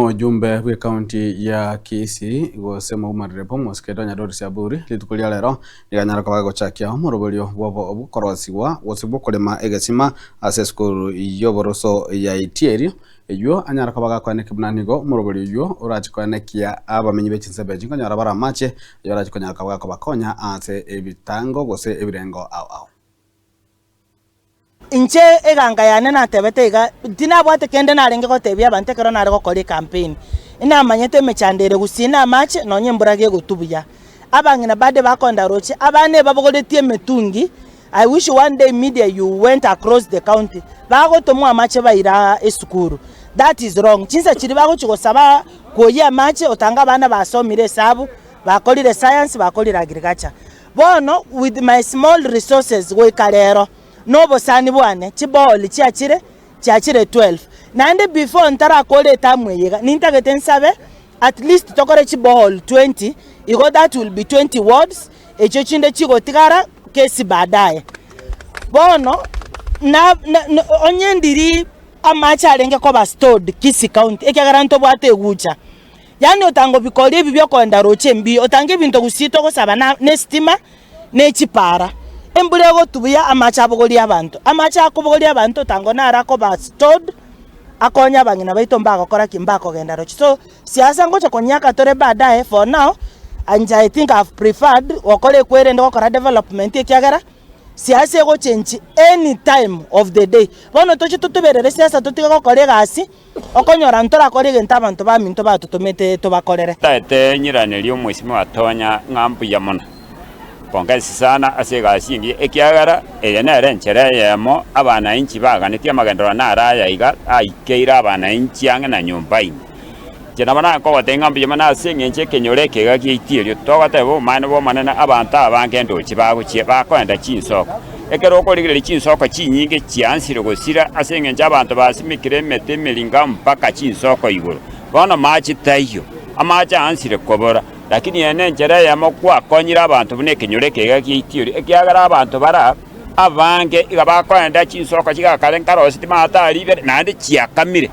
Ujumbe wa kaunti ya Kisii gusema umarrepo moskedo nyadori siaburi litukulia lero iganyara kwa gochakia murubulio wobo obukorosiwa wosibwo kulema egesima ase skuru yoboroso ya itieri ejo anyara kwa kwaneke bunanigo murubulio yo urachi kwanekia abamenyi bechinse jingo nyara bara mache yorachi kwanyara kwa bakonya ase ebitango gose ebirengo au inche eganga yane na tebetega dina bwate kende na renge ko tebya bante kero na rego kole campaign ina manyete mechandere gusina match nonye mburage gutubuya abangina bade bakonda roche abane babogodetie metungi. I wish one day media you went across the county bago tomu amache baira esukuru. That is wrong. Chinsa chiri bago chigosaba koye match otanga bana basomire sabu bakolire science bakolire agriculture bono with my small resources we kalero nobo sani bwane chiboli chiachire 12 nande before ntara kole tamwe yega nintagete nsabe at least tokore chibol 20 igo that will be 20 words echo chinde chigo tigara kesi baadaye bono na onyendiri amacha arenge ko ba stored Kisii county ekagaranto bwate gucha yani otango bikole bibyo konda roche mbi otange binto gusito ko sabana ne stima ne chipara embulego tubuya amacha abogoli abantu amacha akubogoli abantu tango narako ba stored akonya bangina baito mbako kora kimbako genda rochi so siasa ngocha konyaka tore baadaye for now and I think I've preferred wakole kwere ndo kora development ekyagara siasa go change any time of the day bono tochi tutuberere siasa tutiga kore gasi okonyora ntora kore genta abantu ba minto ba tutumete to bakorere tate nyirane lyo mwisimu atonya ngambu ya mona pongezi sana asega singi ekyagara eyenere nchere yemo abana inchi baganitia magendora naraya iga aikeira abana inchi ange na nyumba ine jena bana ko watenga mbi mana singi nche kenyoreke ga kiitiro togatebo mane bo manana abanta abangendo chibago chiba kwenda chinsoko ekero koligire chinsoko chinyinge chiansire gosira asenge nje abantu basimikire mete melinga mpaka chinsoko iguru bona machi tayo amacha ansire kobora lakini ene njere yamo kwa konyira abantu buneke nyoreke ga kiitiro ekyagara abantu bara abange iga bakwenda chinsoko chigakale nkaro sitima atari nande chiakamire.